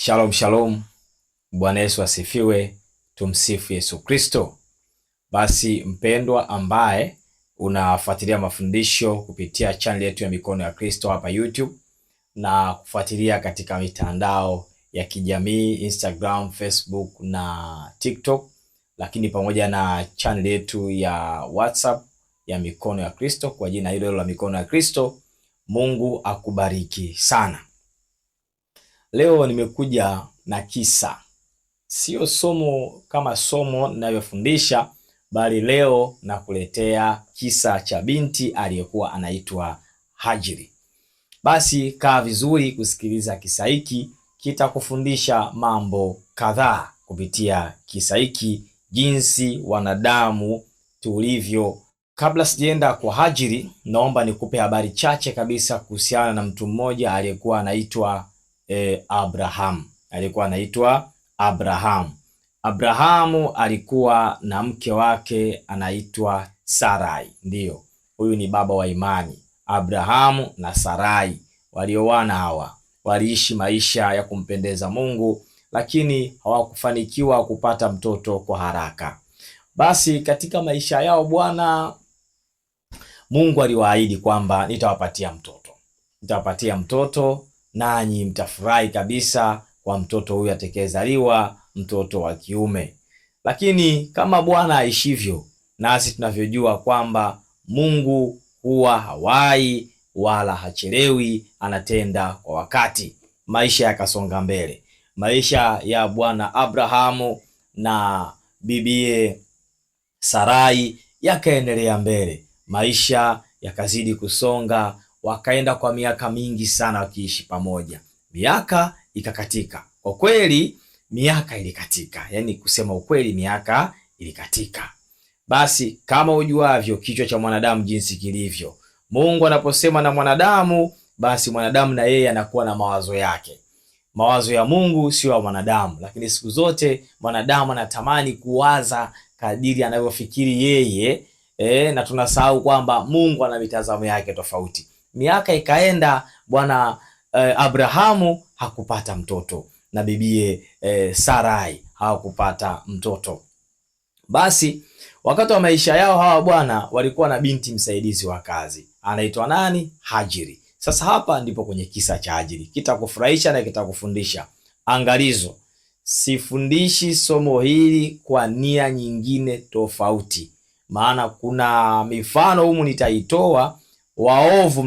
Shalom shalom, Bwana Yesu asifiwe, tumsifu Yesu Kristo. Basi mpendwa ambaye unafuatilia mafundisho kupitia channel yetu ya Mikono ya Kristo hapa YouTube na kufuatilia katika mitandao ya kijamii Instagram, Facebook na TikTok, lakini pamoja na channel yetu ya WhatsApp ya Mikono ya Kristo kwa jina hilo la Mikono ya Kristo, Mungu akubariki sana. Leo nimekuja na kisa. Sio somo kama somo ninavyofundisha, bali leo nakuletea kisa cha binti aliyekuwa anaitwa Hajiri. Basi kaa vizuri kusikiliza kisa hiki, kitakufundisha mambo kadhaa kupitia kisa hiki, jinsi wanadamu tulivyo. Kabla sijaenda kwa Hajiri, naomba nikupe habari chache kabisa kuhusiana na mtu mmoja aliyekuwa anaitwa Abraham. Alikuwa anaitwa Abraham. Abrahamu alikuwa na mke wake anaitwa Sarai. Ndiyo, huyu ni baba wa imani. Abrahamu na Sarai walioana hawa waliishi maisha ya kumpendeza Mungu, lakini hawakufanikiwa kupata mtoto kwa haraka. Basi katika maisha yao Bwana Mungu aliwaahidi kwamba nitawapatia mtoto. Nitawapatia mtoto nanyi mtafurahi kabisa kwa mtoto huyu atakayezaliwa, mtoto wa kiume. Lakini kama Bwana aishivyo, nasi tunavyojua kwamba Mungu huwa hawai wala hachelewi, anatenda kwa wakati. Maisha yakasonga mbele. Maisha ya bwana Abrahamu na bibie Sarai yakaendelea mbele. Maisha yakazidi kusonga, wakaenda kwa miaka mingi sana wakiishi pamoja. Miaka ikakatika. Kwa kweli miaka ilikatika. Yaani kusema ukweli, miaka ilikatika. Basi kama ujuavyo kichwa cha mwanadamu jinsi kilivyo, Mungu anaposema na mwanadamu, basi mwanadamu na yeye anakuwa na mawazo yake. Mawazo ya Mungu sio ya mwanadamu, lakini siku zote mwanadamu anatamani kuwaza kadiri anavyofikiri yeye, na tunasahau kwamba Mungu ana mitazamo yake tofauti. Miaka ikaenda, bwana Abrahamu hakupata mtoto na bibie Sarai hawakupata mtoto. Basi wakati wa maisha yao hawa bwana walikuwa na binti msaidizi wa kazi, anaitwa nani? Hajiri. Sasa hapa ndipo kwenye kisa cha Hajiri. Kitakufurahisha na kitakufundisha. Angalizo, sifundishi somo hili kwa nia nyingine tofauti, maana kuna mifano humu nitaitoa. Waovu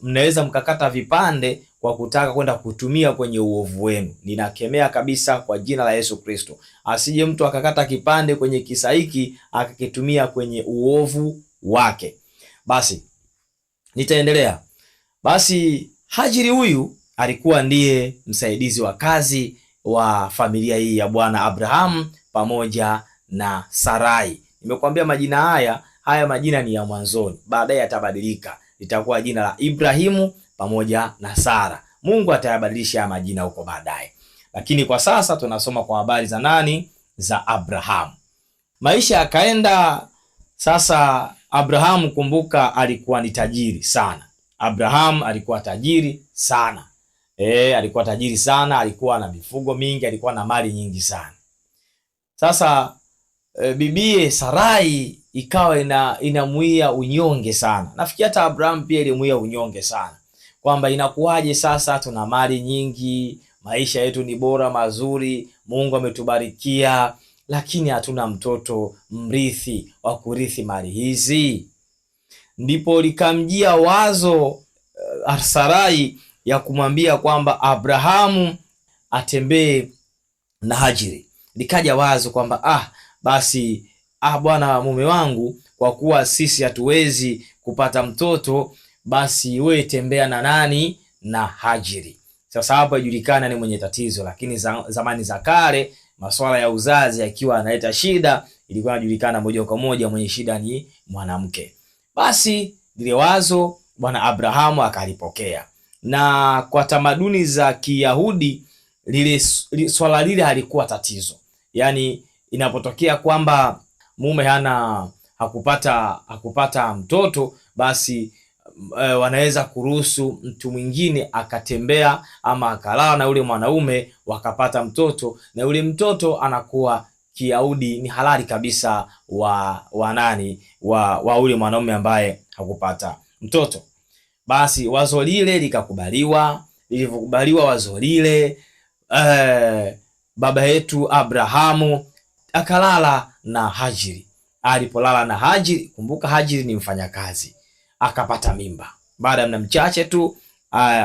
mnaweza mkakata vipande kwa kutaka kwenda kutumia kwenye uovu wenu. Ninakemea kabisa kwa jina la Yesu Kristo, asije mtu akakata kipande kwenye kisa hiki akakitumia kwenye uovu wake. Basi nitaendelea. Basi Hajiri huyu alikuwa ndiye msaidizi wa kazi wa familia hii ya bwana Abraham pamoja na Sarai. Nimekuambia majina haya majina ni ya mwanzoni, baadaye yatabadilika. Litakuwa jina la Ibrahimu pamoja na Sara. Mungu atayabadilisha haya majina huko baadaye. Lakini kwa sasa tunasoma kwa habari za nani? Za Abraham. Maisha yakaenda. Sasa Abraham, kumbuka, alikuwa ni tajiri sana. Abraham alikuwa tajiri sana. Alikuwa tajiri sana, alikuwa na mifugo mingi, alikuwa na mali nyingi sana. Sasa bibie Sarai ikawa inamuia unyonge sana. Nafikiri hata Abraham pia ilimuia unyonge sana, kwamba inakuwaje sasa tuna mali nyingi, maisha yetu ni bora mazuri, Mungu ametubarikia, lakini hatuna mtoto mrithi wa kurithi mali hizi. Ndipo likamjia wazo Sarai ya kumwambia kwamba Abrahamu atembee na Hajiri. Likaja wazo kwamba basi bwana mume wangu, kwa kuwa sisi hatuwezi kupata mtoto, basi wewe tembea na nani? Na Hajiri. Sasa hapo ijulikana ni mwenye tatizo, lakini zamani za kale masuala ya uzazi yakiwa analeta shida, ilikuwa inajulikana moja kwa moja mwenye shida ni mwanamke. Basi lile wazo bwana Abrahamu akalipokea, na kwa tamaduni za Kiyahudi swala lile halikuwa tatizo. Yaani inapotokea kwamba mume hakupata mtoto, basi wanaweza kuruhusu mtu mwingine akatembea ama akalala na yule mwanaume wakapata mtoto, na yule mtoto anakuwa Kiyahudi ni halali kabisa wa yule mwanaume ambaye hakupata mtoto. Basi wazo lile likakubaliwa. Lilivyokubaliwa wazo lile, baba yetu Abrahamu akalala na Hajiri. Alipolala na Hajiri, kumbuka Hajiri ni mfanyakazi, akapata mimba. Baada ya muda mchache tu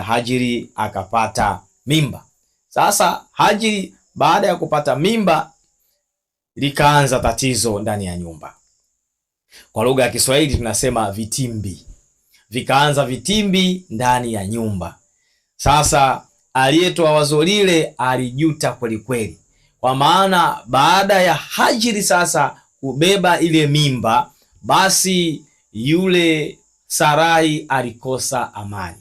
Hajiri akapata mimba. Sasa Hajiri baada ya kupata mimba, likaanza tatizo ndani ya nyumba. Kwa lugha ya Kiswahili tunasema vitimbi. Vikaanza vitimbi ndani ya nyumba. Sasa aliyetoa wazo lile alijuta kweli kweli, kwa maana baada ya Hajiri sasa kubeba ile mimba, basi yule Sarai alikosa amani.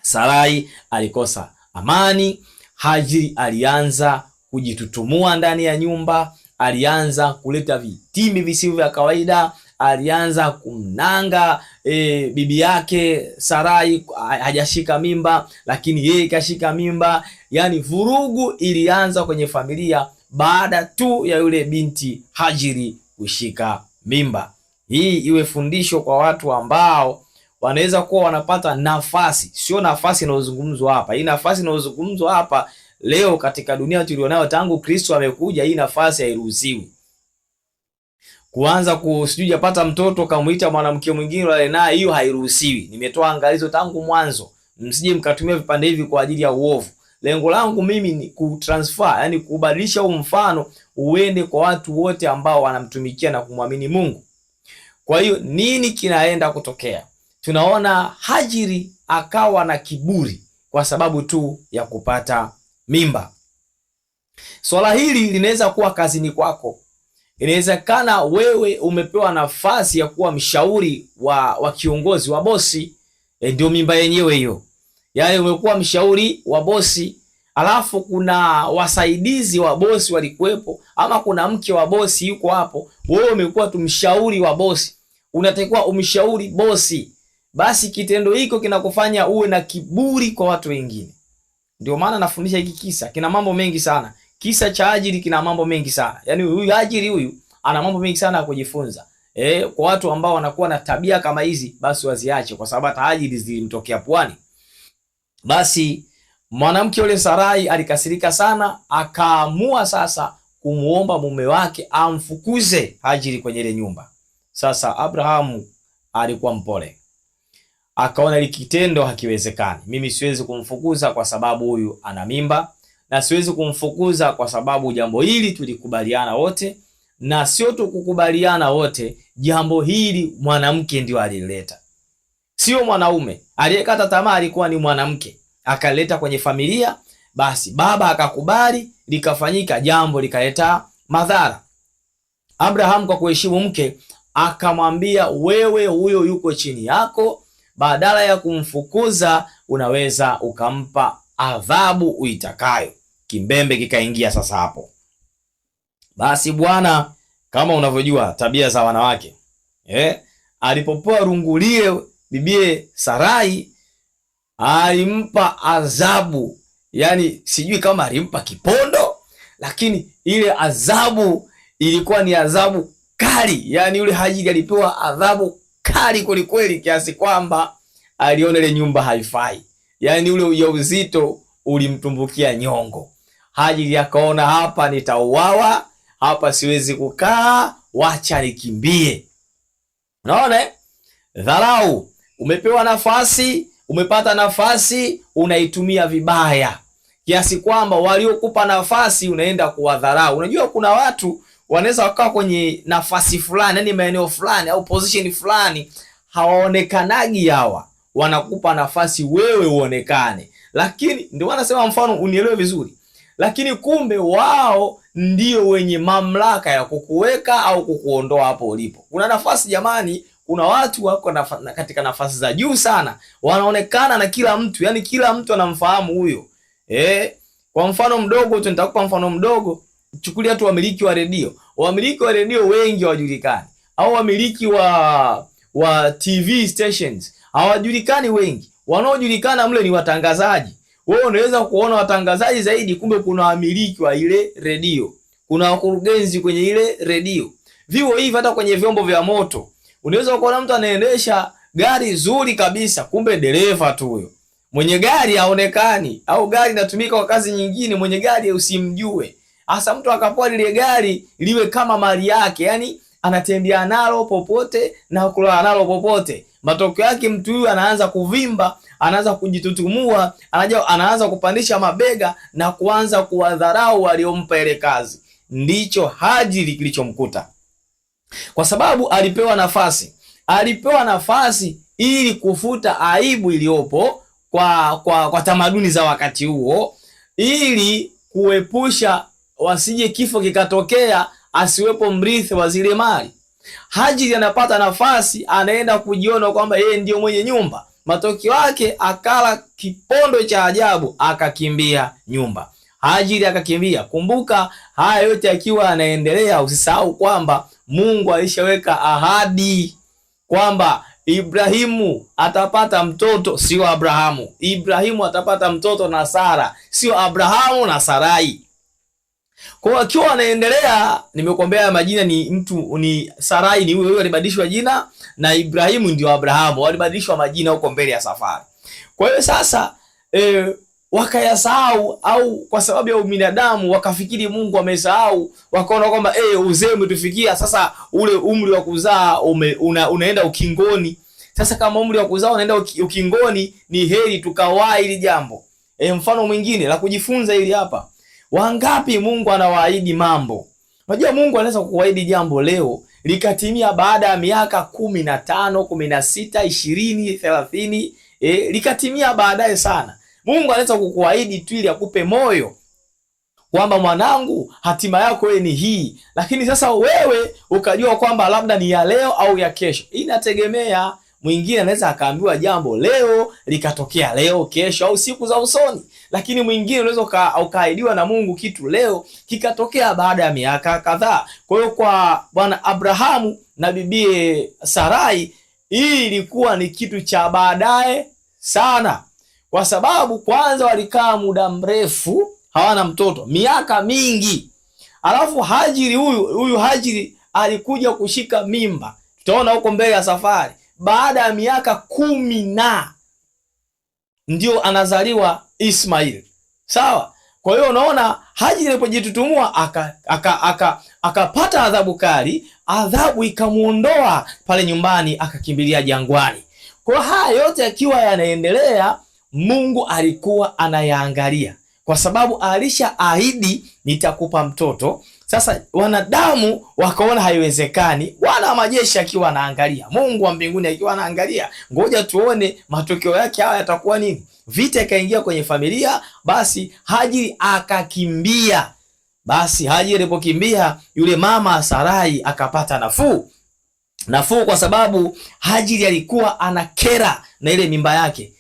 Sarai alikosa amani. Hajiri alianza kujitutumua ndani ya nyumba, alianza kuleta vitimbi visivyo vya kawaida, alianza kumnanga bibi yake Sarai. Hajashika mimba lakini yeye kashika mimba. Yani vurugu ilianza kwenye familia baada tu ya yule binti Hajiri kushika mimba. Hii iwe fundisho kwa watu ambao wanaweza kuwa wanapata nafasi, sio nafasi inayozungumzwa hapa. Hii nafasi inayozungumzwa hapa leo katika dunia tulionayo tangu Kristo amekuja, hii nafasi hairuhusiwi. Kuanza kusijui yapata mtoto kamuita mwanamke mwingine wale naye, hiyo hairuhusiwi. Nimetoa angalizo tangu mwanzo, msije mkatumia vipande hivi kwa ajili ya uovu. Lengo langu mimi ni kutransfer, yani kubadilisha huu mfano uende kwa watu wote ambao wanamtumikia na kumwamini Mungu. Kwa hiyo nini kinaenda kutokea? Tunaona Hajiri akawa na kiburi kwa sababu tu ya kupata mimba. Swala hili linaweza kuwa kazini kwako. Inawezekana wewe umepewa nafasi ya kuwa mshauri wa kiongozi wa bosi, ndio mimba yenyewe hiyo. Yaani umekuwa mshauri wa bosi, alafu kuna wasaidizi wa bosi walikuwepo, ama kuna mke wa bosi yuko hapo, wewe umekuwa tu mshauri wa bosi, unatakiwa umshauri bosi. Basi kitendo hiko kinakufanya uwe na kiburi kwa watu wengine. Ndio maana nafundisha hiki kisa, kina mambo mengi sana. Kisa cha Hajiri kina mambo mengi sana. Yaani huyu Hajiri huyu ana mambo mengi sana ya kujifunza. Kwa watu ambao wanakuwa na tabia kama hizi, basi waziache, kwa sababu hata Hajiri zilimtokea pwani. Basi mwanamke yule Sarai alikasirika sana, akaamua sasa kumuomba mume wake amfukuze Hajiri kwenye ile nyumba. Sasa Abrahamu alikuwa mpole, akaona ile kitendo hakiwezekani. Mimi siwezi kumfukuza kwa sababu huyu ana mimba, na siwezi kumfukuza kwa sababu jambo hili tulikubaliana wote, na sio tu kukubaliana wote, jambo hili mwanamke ndio alileta, sio mwanaume. Aliyekata tamaa alikuwa ni mwanamke, akaleta kwenye familia. Basi baba akakubali, likafanyika jambo, likaleta madhara. Abraham kwa kuheshimu mke akamwambia, wewe huyo yuko chini yako, badala ya kumfukuza unaweza ukampa adhabu uitakayo. Kimbembe kikaingia sasa hapo. Basi bwana, kama unavyojua tabia za wanawake, alipopoa rungu lile bibie Sarai alimpa adhabu. Yani sijui kama alimpa kipondo, lakini ile adhabu ilikuwa ni adhabu kali. Yani yule Hajiri alipewa adhabu kali kweli kweli, kiasi kwamba aliona ile nyumba haifai. Yani ule ujauzito ulimtumbukia nyongo. Hajiri akaona, hapa nitauawa, hapa siwezi kukaa, wacha nikimbie. Unaona? Dharau. Umepewa nafasi, umepata nafasi, unaitumia vibaya, kiasi kwamba waliokupa nafasi unaenda kuwadharau. Unajua kuna watu wanaweza wakawa kwenye nafasi fulani, yani maeneo fulani au position fulani, hawaonekanagi hawa, wanakupa nafasi wewe uonekane. Lakini ndio wanasema, mfano unielewe vizuri, lakini kumbe wao ndio wenye mamlaka ya kukuweka au kukuondoa hapo ulipo. Kuna nafasi jamani, kuna watu wako katika nafasi za juu sana, wanaonekana na kila mtu, yani kila mtu anamfahamu huyo. Kwa mfano mdogo tu, nitakupa mfano mdogo. Chukulia tu wamiliki wa redio. Wamiliki wa redio wengi hawajulikani, au wamiliki wa TV stations hawajulikani wengi. Wanaojulikana mle ni watangazaji. Wewe unaweza kuona watangazaji zaidi, kumbe kuna wamiliki wa ile redio, kuna wakurugenzi kwenye ile redio. Vivyo hivi hata kwenye vyombo vya moto, unaweza kuona mtu anaendesha gari zuri kabisa, kumbe dereva tu huyo. Mwenye gari haonekani, au gari inatumika kwa kazi nyingine, mwenye gari usimjue. Hasa mtu akapoa lile gari liwe kama mali yake, yani anatembea nalo popote na kula nalo popote. Matokeo yake mtu huyu anaanza kuvimba, anaanza kujitutumua, anaanza kupandisha mabega na kuanza kuwadharau waliompa ile kazi. Ndicho Hajiri kilichomkuta. Kwa sababu alipewa nafasi ili kufuta aibu iliyopo kwa tamaduni za wakati huo, ili kuepusha wasije kifo kikatokea asiwepo mrithi wa zile mali. Hajiri anapata nafasi, anaenda kujiona kwamba yeye ndio mwenye nyumba. Matokeo yake akala kipondo cha ajabu, akakimbia nyumba. Hajiri akakimbia. Kumbuka haya yote akiwa anaendelea, usisahau kwamba Mungu alishaweka ahadi kwamba Ibrahimu atapata mtoto, sio Abrahamu. Ibrahimu atapata mtoto na Sara, sio Abrahamu na Sarai. Kwa akiwa anaendelea, nimekuambia majina ni Sarai ni huyo alibadilishwa jina, na Ibrahimu ndio Abrahamu, walibadilishwa majina huko mbele ya safari. Kwa hiyo sasa wakayasahau, au kwa sababu ya ubinadamu wakafikiri Mungu amesahau, wakaona kwamba uzee umetufikia sasa, ule umri wa kuzaa unaenda ukingoni. Sasa kama umri wa kuzaa unaenda ukingoni, ni heri tukawahi hili jambo. Mfano mwingine la kujifunza hili hapa. Wangapi Mungu anawaahidi mambo? Unajua Mungu anaweza kukuahidi jambo leo likatimia baada ya miaka 15, 16, 20, 30, likatimia baadaye sana. Mungu anaweza kukuahidi tu ili akupe moyo kwamba mwanangu, hatima yako wewe ni hii, lakini sasa wewe ukajua kwamba labda ni ya leo au ya kesho. Inategemea. Mwingine anaweza akaambiwa jambo leo likatokea leo, kesho au siku za usoni, lakini mwingine unaweza ukaahidiwa na Mungu kitu leo kikatokea baada ya miaka kadhaa. Kwa hiyo kwa bwana Abrahamu na bibie Sarai, hii ilikuwa ni kitu cha baadaye sana, kwa sababu kwanza walikaa muda mrefu hawana mtoto, miaka mingi. Alafu Hajiri huyu Hajiri alikuja kushika mimba, tutaona huko mbele ya safari, baada ya miaka 10 ndio anazaliwa Ismail. Sawa? Kwa hiyo unaona Hajiri alipojitutumua akapata adhabu kali, adhabu ikamuondoa pale nyumbani, akakimbilia jangwani. Kwa haya yote akiwa yanaendelea, Mungu alikuwa anayaangalia, kwa sababu alishaahidi nitakupa mtoto. Sasa wanadamu wakaona haiwezekani, wana majeshi akiwa anaangalia, Mungu wa mbinguni akiwa anaangalia, ngoja tuone matokeo yake haya yatakuwa nini. Vita ikaingia kwenye familia, basi Hajiri akakimbia. Basi Hajiri alipokimbia, yule mama Sarai akapata nafuu kwa sababu Hajiri alikuwa anakera na ile mimba yake.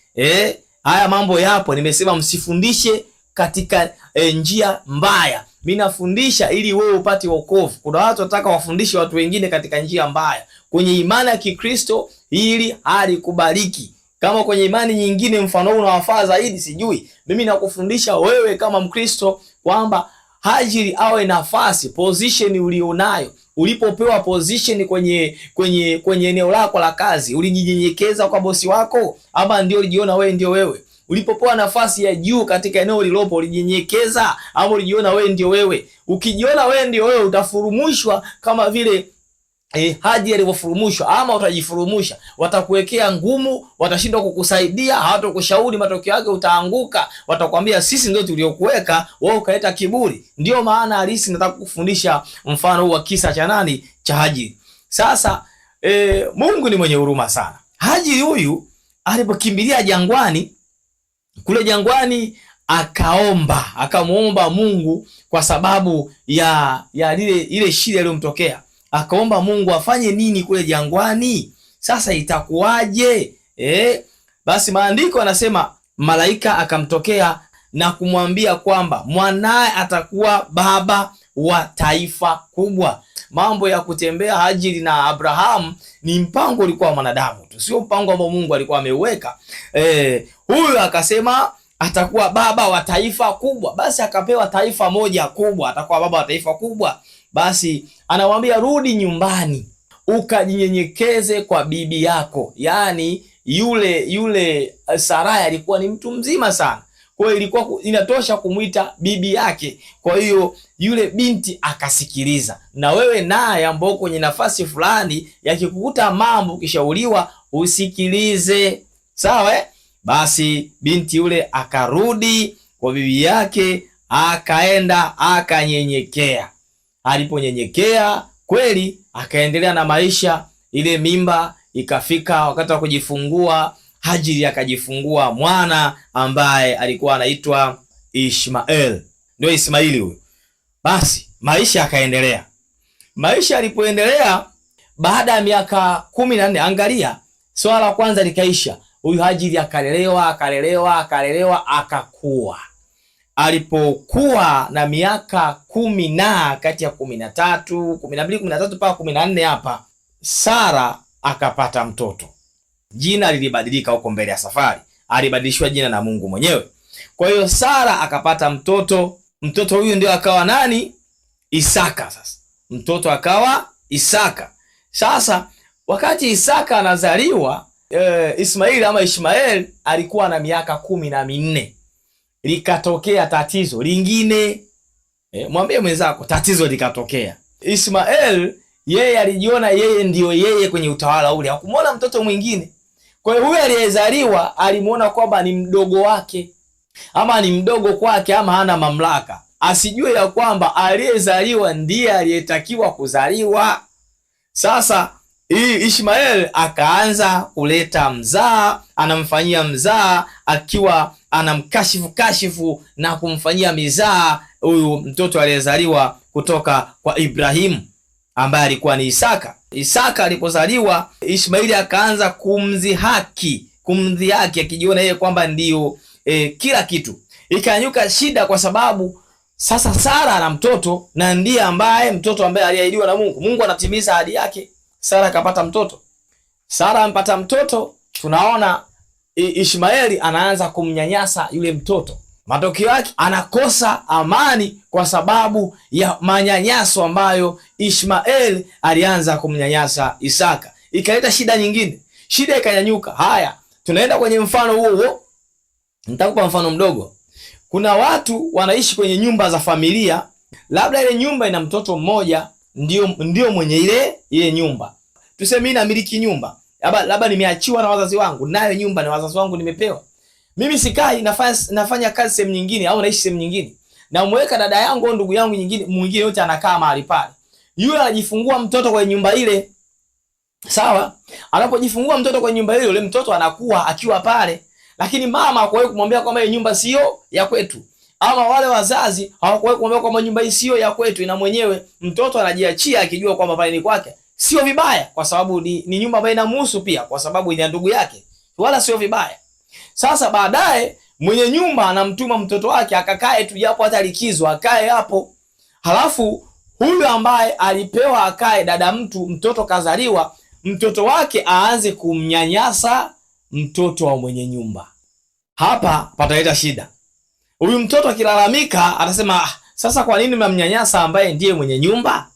Haya mambo yapo, nimesema msifundishe katika njia mbaya. Mimi nafundisha ili wewe upate wokovu. Kuna watu wataka wafundishe watu wengine katika njia mbaya. Kwenye imani ya Kikristo ili hali kubariki. Kama kwenye imani nyingine mfano unawafaa zaidi sijui. Mimi nakufundisha wewe kama Mkristo kwamba Hajiri awe nafasi, position ulionayo. Ulipopewa position kwenye eneo lako la kazi, ulijinyenyekeza kwa bosi wako ama ndio ulijiona wewe ndio wewe? Ulipopewa nafasi ya juu katika eneo lilopo, ulijinyenyekeza ama ulijiona wewe ndio wewe? Ukijiona wewe ndio wewe, utafurumushwa kama vile Hajiri alivyofurumushwa, ama utajifurumusha. Watakuwekea ngumu, watashindwa kukusaidia, hawatakushauri, matokeo yake utaanguka. Watakwambia sisi ndio tuliokuweka, wewe ukaleta kiburi. Ndio maana halisi nataka kukufundisha mfano huu wa kisa cha Hajiri. Sasa Mungu ni mwenye huruma sana. Hajiri huyu alipokimbilia jangwani, kule jangwani akamuomba Mungu kwa sababu ya ile shida iliyomtokea. Akaomba Mungu afanye nini kule jangwani? Sasa itakuwaje? Basi maandiko yanasema malaika akamtokea na kumwambia kwamba mwanae atakuwa baba wa taifa kubwa. Mambo ya kutembea Hajiri na Abrahamu ni mpango ulikuwa wa mwanadamu tu, sio mpango ambao Mungu alikuwa ameuweka. Huyu akasema atakuwa baba wa taifa kubwa, basi akapewa taifa moja kubwa, atakuwa baba wa taifa kubwa. Basi anamwambia rudi nyumbani ukajinyenyekeze kwa bibi yako. Yaani yule Sarai alikuwa ni mtu mzima sana, kwa hiyo ilikuwa inatosha kumuita bibi yake. Kwa hiyo yule binti akasikiliza. Na wewe naye ambao kwenye nafasi fulani yakikukuta mambo ukishauriwa usikilize, sawa? Basi binti yule akarudi kwa bibi yake, akaenda akanyenyekea. Aliponyenyekea kweli, akaendelea na maisha. Ile mimba ikafika wakati wa kujifungua, Hajiri akajifungua mwana ambaye alikuwa anaitwa Ishmael, ndio Ismaili huyo. Basi maisha yakaendelea. Maisha yalipoendelea, baada ya miaka 14, angalia, swala la kwanza likaisha. Huyu Hajiri akalelewa akakua. Alipokuwa na miaka 10 na kati ya 13, 12, 13 mpaka 14 hapa, Sara akapata mtoto. Jina lilibadilika huko mbele ya safari, alibadilishwa jina na Mungu mwenyewe. Kwa hiyo Sara akapata mtoto. Mtoto huyu ndio akawa nani? Isaka. Sasa mtoto akawa Isaka. Sasa wakati Isaka anazaliwa, Ismaili ama Ishmael alikuwa na miaka 14. Likatokea tatizo lingine. Mwambie mwenzako tatizo likatokea. Ishmael yeye alijiona yeye ndio yeye kwenye utawala ule, hakumuona mtoto mwingine. Kwa hiyo huyu aliyezaliwa alimuona kwamba ni mdogo wake, ama ni mdogo kwake, ama hana mamlaka. Asijue ya kwamba aliyezaliwa ndiye aliyetakiwa kuzaliwa. Sasa Ishmael akaanza kuleta mzaa, anamfanyia mzaa akiwa anamkashifu na kumfanyia mizaa huyu mtoto aliyezaliwa kutoka kwa Ibrahimu ambaye alikuwa ni Isaka. Isaka alipozaliwa, Ishmaeli akaanza kumdhihaki akijiona yeye kwamba ndio kila kitu. Ikanyuka shida kwa sababu sasa Sara ana mtoto na ndiye mtoto ambaye aliahidiwa na Mungu. Mungu anatimiza ahadi yake. Sara akapata mtoto. Sara ampata mtoto, tunaona Ishmaeli anaanza kumnyanyasa yule mtoto. Matokeo yake anakosa amani kwa sababu ya manyanyaso ambayo Ishmael alianza kumnyanyasa Isaka. Ikaleta shida nyingine. Shida ikanyanyuka. Haya, tunaenda kwenye mfano huo. Nitakupa mfano mdogo. Kuna watu wanaishi kwenye nyumba za familia. Labda ile nyumba ina mtoto mmoja, ndio mwenye ile nyumba. Tuseme mimi namiliki nyumba. Labda nimeachiwa na wazazi wangu, nayo nyumba ni wazazi wangu nimepewa. Mimi sikai, nafanya kazi sehemu nyingine au naishi sehemu nyingine. Na umweka dada yangu au ndugu yangu mwingine yote anakaa mahali pale. Yule anajifungua mtoto kwenye nyumba ile. Sawa? Anapojifungua mtoto kwenye nyumba ile, yule mtoto anakuwa akiwa pale. Lakini mama hakuwahi kumwambia kwamba ile nyumba sio ya kwetu. Ama wale wazazi hawakuwahi kumwambia kwamba nyumba hii sio ya kwetu, ina mwenyewe. Mtoto anajiachia akijua kwamba pale ni kwake. Sio vibaya kwa sababu ni nyumba ambayo inamhusu pia, kwa sababu ni ndugu yake. Wala sio vibaya. Sasa baadaye mwenye nyumba anamtuma mtoto wake akakae tu, japo hata likizo akae hapo. Halafu huyu ambaye alipewa akae, dada mtoto kazaliwa, mtoto wake aanze kumnyanyasa mtoto wa mwenye nyumba. Hapa pataleta shida. Huyu mtoto akilalamika atasema, sasa kwa nini mnamnyanyasa ambaye ndiye mwenye nyumba?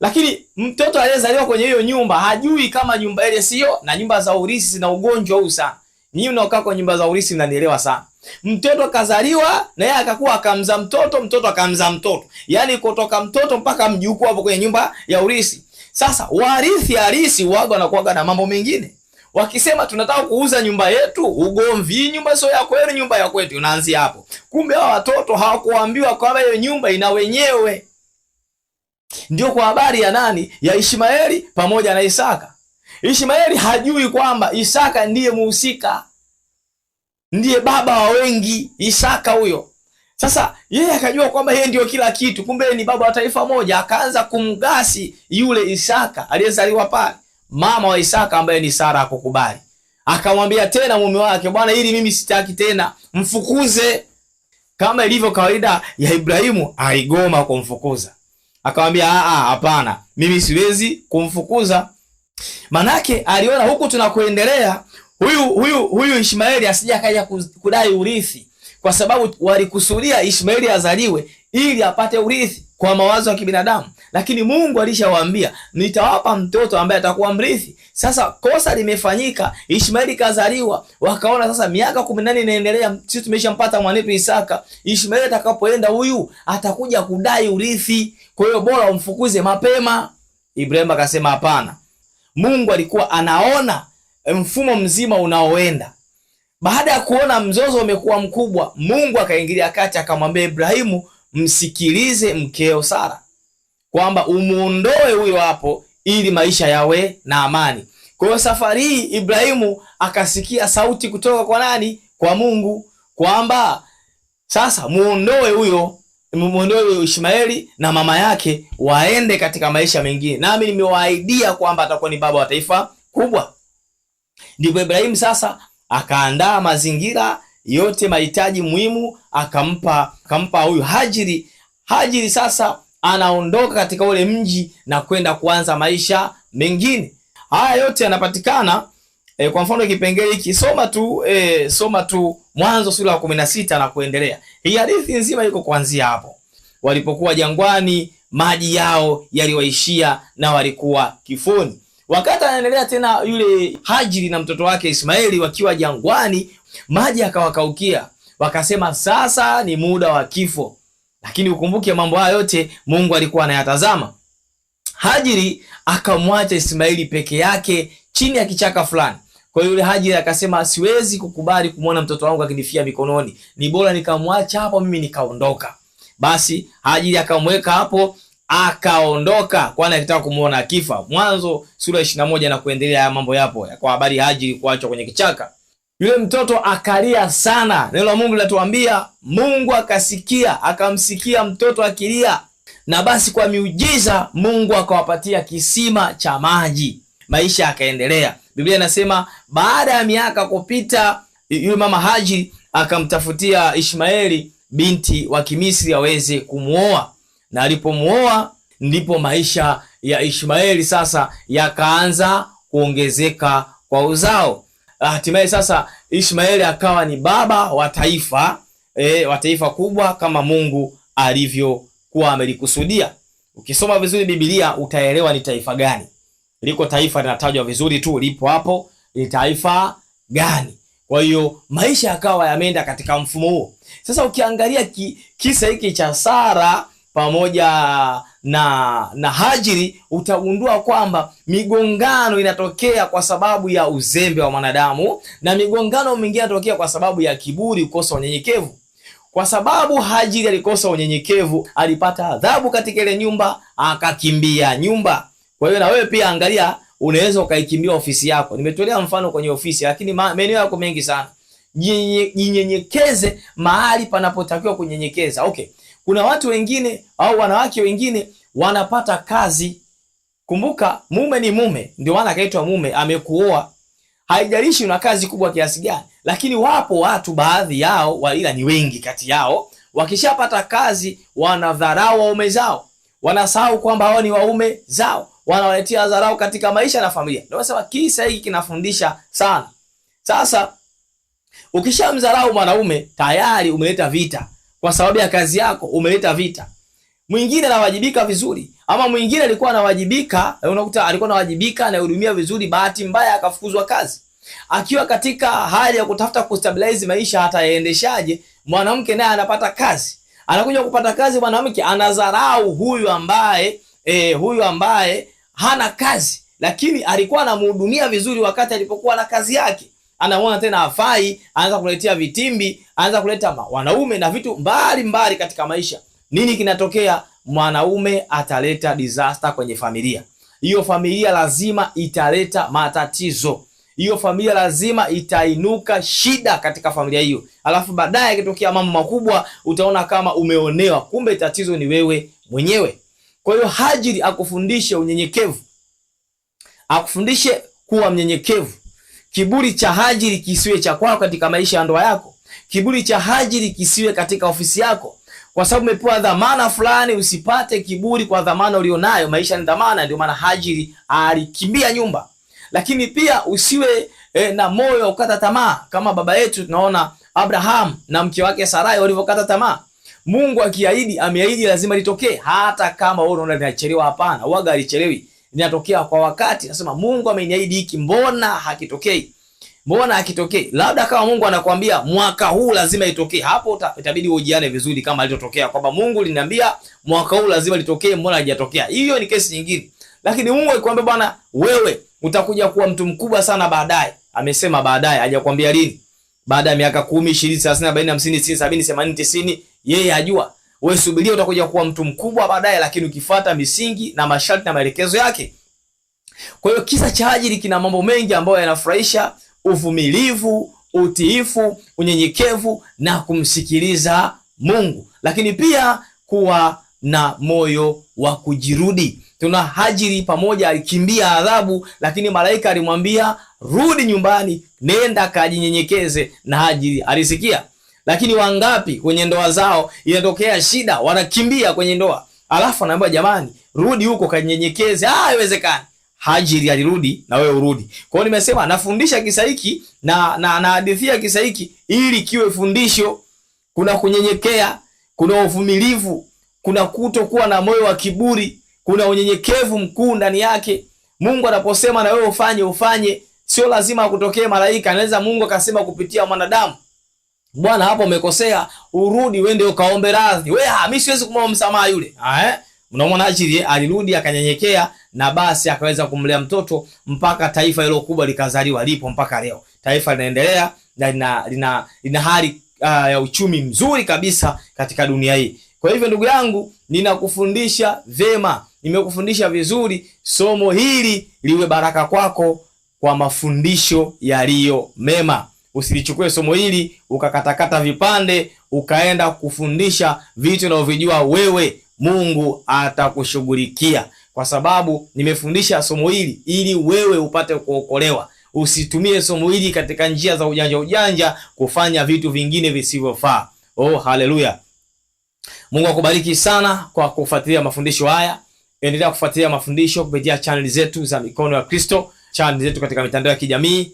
Lakini mtoto aliyezaliwa kwenye hiyo nyumba hajui kama nyumba ile sio, na nyumba za urithi zina ugonjwa huu sana. Nyinyi mnaokaa kwa nyumba za urithi mnanielewa sana. Mtoto kazaliwa na yeye akakuwa akamza mtoto akamza mtoto. Yaani kutoka mtoto mpaka mjukuu hapo kwenye nyumba ya urithi. Sasa warithi halisi waga wanakuwa na mambo mengine. Wakisema tunataka kuuza nyumba yetu, ugomvi, nyumba sio ya kwenu, nyumba ya kwetu, unaanzia hapo. Kumbe hao watoto hawakuambiwa kwamba hiyo nyumba ina wenyewe. Ndio kwa habari ya nani? Ya Ishmaeli pamoja na Isaka. Ishmaeli hajui kwamba Isaka ndiye muhusika, ndiye baba wa wengi, Isaka huyo. Sasa yeye akajua kwamba yeye ndio kila kitu, kumbe ni baba wa taifa moja. Akaanza kumgasi yule Isaka aliyezaliwa pale. Mama wa Isaka ambaye ni Sara akukubali. Akamwambia tena mume wake, bwana, ili mimi sitaki tena, mfukuze. Kama ilivyo kawaida ya Ibrahimu, aligoma kumfukuza. Akamwambia hapana, mimi siwezi kumfukuza. Manake aliona huku tunakoendelea huyu Ishmaeli asije akaja kudai urithi, kwa sababu walikusudia Ishmaeli azaliwe ili apate urithi kwa mawazo ya kibinadamu, lakini Mungu alishawaambia nitawapa mtoto ambaye atakuwa mrithi. Sasa kosa limefanyika, Ishmaeli kazaliwa, wakaona sasa miaka 18 inaendelea, sisi tumeshampata mwanetu Isaka, Ishmaeli atakapoenda huyu atakuja kudai urithi, kwa hiyo bora umfukuze mapema. Ibrahim akasema hapana. Mungu alikuwa anaona mfumo mzima unaoenda. Baada ya kuona mzozo umekuwa mkubwa, Mungu akaingilia kati akamwambia Ibrahimu, msikilize mkeo Sara, kwamba umuondoe huyo hapo ili maisha yawe na amani. Kwa hiyo safari hii Ibrahimu akasikia sauti kutoka kwa nani? Kwa Mungu, kwamba sasa muondoe huyo Ishmaeli na mama yake waende katika maisha mengine, nami nimewaahidia kwamba atakuwa ni baba wa taifa kubwa. Ndipo Ibrahimu sasa akaandaa mazingira yote, mahitaji muhimu, akampa huyu Hajiri. Hajiri sasa anaondoka katika ule mji na kwenda kuanza maisha mengine. Haya yote yanapatikana kwa mfano kipengele hiki, soma tu Mwanzo sura ya 16 na kuendelea. Hii hadithi nzima iko kuanzia hapo. Walipokuwa jangwani, maji yao yaliwaishia na walikuwa kifoni. Wakati anaendelea tena yule Hajiri na mtoto wake Ismaeli wakiwa jangwani, maji yakawakaukia. Wakasema sasa ni muda wa kifo. Lakini ukumbuke mambo haya yote Mungu alikuwa anayatazama. Hajiri akamwacha Ismaeli peke yake chini ya kichaka fulani. Kwa hiyo yule Hajiri akasema siwezi kukubali kumwona mtoto wangu akinifia mikononi. Ni bora nikamwacha hapo mimi nikaondoka. Basi Hajiri akamweka hapo akaondoka, kwani alitaka kumuona akifa. Mwanzo sura 21 na kuendelea ya mambo yapo kwa habari Hajiri kuachwa kwenye kichaka. Yule mtoto akalia sana. Neno la Mungu linatuambia Mungu akasikia, akamsikia mtoto akilia, na basi kwa miujiza Mungu akawapatia kisima cha maji. Maisha yakaendelea. Biblia inasema baada ya miaka kupita, yule mama Hajiri akamtafutia Ishmaeli binti wa Kimisri aweze kumuoa, na alipomuoa ndipo maisha ya Ishmaeli sasa yakaanza kuongezeka kwa uzao. Hatimaye sasa Ishmaeli akawa ni baba wa taifa kubwa kama Mungu alivyokuwa amelikusudia. Ukisoma vizuri Biblia utaelewa ni taifa gani. Liko taifa linatajwa vizuri tu, lipo hapo, ni taifa gani. Kwa hiyo maisha yakawa yameenda katika mfumo huo. Sasa ukiangalia kisa hiki cha Sara pamoja na Hajiri, utagundua kwamba migongano inatokea kwa sababu ya uzembe wa mwanadamu, na migongano mingine inatokea kwa sababu ya kiburi, kukosa unyenyekevu. Kwa sababu Hajiri alikosa unyenyekevu, alipata adhabu katika ile nyumba, akakimbia nyumba. Kwa hiyo na wewe pia angalia, unaweza ukaikimbia ofisi yako. Nimetolea mfano kwenye ofisi, lakini maeneo yako mengi sana. Jinyenyekeze mahali panapotakiwa kunyenyekeza. Okay. Kuna watu wengine au wanawake wengine wanapata kazi. Kumbuka mume ni mume, ndio maana akaitwa mume, amekuoa. Haijalishi una kazi kubwa kiasi gani, lakini wapo watu baadhi yao, ila ni wengi kati yao, wakishapata kazi wanadharau waume zao. Wanasahau kwamba hao ni waume zao. Wanawaletea dharau katika maisha na familia. Ndio sababu kisa hiki kinafundisha sana. Sasa ukishamdharau mwanaume tayari umeleta vita. Kwa sababu ya kazi yako umeleta vita. Mwingine anawajibika vizuri, ama mwingine alikuwa anawajibika, unakuta alikuwa anawajibika na hudumia vizuri, bahati mbaya akafukuzwa kazi. Akiwa katika hali ya kutafuta kustabilize maisha hata yaendeshaje, mwanamke naye anapata kazi. Anakuja kupata kazi, mwanamke anadharau huyu ambaye hana kazi, lakini alikuwa anamhudumia vizuri wakati alipokuwa na kazi yake. Anaona tena hafai, anaanza kuletea vitimbi, anaanza kuleta wanaume na vitu mbali katika maisha. Nini kinatokea? Mwanaume ataleta disaster kwenye familia. Hiyo familia lazima italeta matatizo. Hiyo familia lazima itainuka shida katika familia hiyo. Alafu baadaye ikitokea mambo makubwa utaona kama umeonewa, kumbe tatizo ni wewe mwenyewe. Kwa hiyo Hajiri akufundishe unyenyekevu. Akufundishe kuwa mnyenyekevu. Kiburi cha Hajiri kisiwe cha kwako katika maisha ya ndoa yako. Kiburi cha Hajiri kisiwe katika ofisi yako. Kwa sababu umepewa dhamana fulani, usipate kiburi kwa dhamana ulionayo. Maisha ni dhamana, ndio maana Hajiri alikimbia nyumba. Lakini pia usiwe na moyo wa kukata tamaa, kama baba yetu tunaona Abraham na mke wake Sarai walivyokata tamaa. Mungu akiahidi, ameahidi lazima litokee, hata kama wewe unaona linachelewa. Hapana, huaga alichelewi, linatokea kwa wakati. Nasema Mungu ameniahidi hiki, mbona hakitokei? Mbona hakitokei? Labda kama Mungu anakuambia mwaka huu lazima itokee, hapo itabidi ujiane vizuri kama litotokea, kwamba Mungu liniambia mwaka huu lazima litokee, mbona halijatokea? Hiyo ni kesi nyingine. Lakini Mungu akikwambia bwana, wewe utakuja kuwa mtu mkubwa sana baadaye, amesema baadaye, hajakwambia lini. Baada ya miaka 10, 20, 30, 40, 50, 60, 70, 80, 90, yeye ajua. Wewe subiria, utakuja kuwa mtu mkubwa baadaye, lakini ukifuata misingi na masharti na maelekezo yake. Kwa hiyo kisa cha Hajiri kina mambo mengi ambayo yanafurahisha: uvumilivu, utiifu, unyenyekevu na kumsikiliza Mungu, lakini pia kuwa na moyo wa kujirudi. Tuna Hajiri pamoja alikimbia adhabu, lakini malaika alimwambia rudi nyumbani, nenda kajinyenyekeze, na Hajiri alisikia. Lakini wangapi kwenye ndoa zao inatokea shida, wanakimbia kwenye ndoa, alafu anaambiwa jamani, rudi huko kajinyenyekeze. Haiwezekani. Hajiri alirudi, na wewe urudi. Kwa hiyo nimesema nafundisha kisa hiki na hadithia kisa hiki ili kiwe fundisho. Kuna kunyenyekea, kuna uvumilivu, kuna kutokuwa na moyo wa kiburi, kuna unyenyekevu mkuu ndani yake. Mungu anaposema na wewe ufanye, sio lazima akutokee malaika. Anaweza Mungu akasema kupitia mwanadamu, bwana, hapo umekosea, urudi uende ukaombe radhi. Wewe mimi siwezi kumwomba msamaha yule. Unaona Hajiri alirudi akanyenyekea, na basi akaweza kumlea mtoto mpaka taifa hilo kubwa likazaliwa lipo mpaka leo. Taifa linaendelea na lina hali ya uchumi mzuri kabisa katika dunia hii. Kwa hivyo ndugu yangu, ninakufundisha vema, nimekufundisha vizuri. Somo hili liwe baraka kwako kwa mafundisho yaliyo mema. Usilichukue somo hili ukakatakata vipande ukaenda kufundisha vitu unavyojua wewe. Mungu atakushughulikia, kwa sababu nimefundisha somo hili ili wewe upate kuokolewa. Usitumie somo hili katika njia za ujanja kufanya vitu vingine visivyofaa. Oh, haleluya. Mungu akubariki sana kwa kufuatilia mafundisho haya. Endelea kufuatilia mafundisho kupitia channel zetu za Mikono ya Kristo, channel zetu katika mitandao ya kijamii,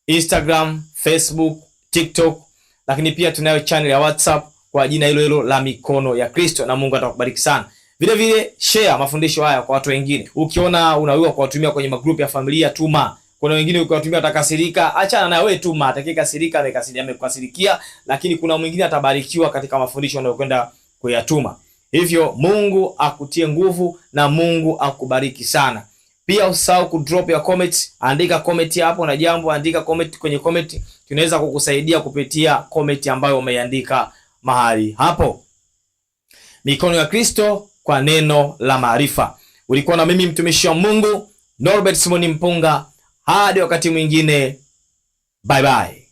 Instagram, Facebook, TikTok, lakini pia tunayo channel ya WhatsApp kwa jina hilo hilo la Mikono ya Kristo, na Mungu atakubariki sana. Vile vile share mafundisho haya kwa watu wengine. Ukiona unaweza kuwatumia kwenye magrupu ya familia, tuma. Kuna wengine ukiwatumia atakasirika, achana na wewe, tuma. Atakayekasirika amekasirikia, lakini kuna mwingine atabarikiwa katika mafundisho unayokwenda kuyatuma. Hivyo Mungu akutie nguvu na Mungu akubariki sana. Pia usahau ku drop your comments, andika comment hapo na jambo, andika comment kwenye comment. Tunaweza kukusaidia kupitia comment ambayo umeandika mahali hapo. Mikono ya Kristo kwa neno la maarifa. Ulikuwa na mimi mtumishi wa Mungu Norbert Simoni Mpunga. Hadi wakati mwingine. Bye bye.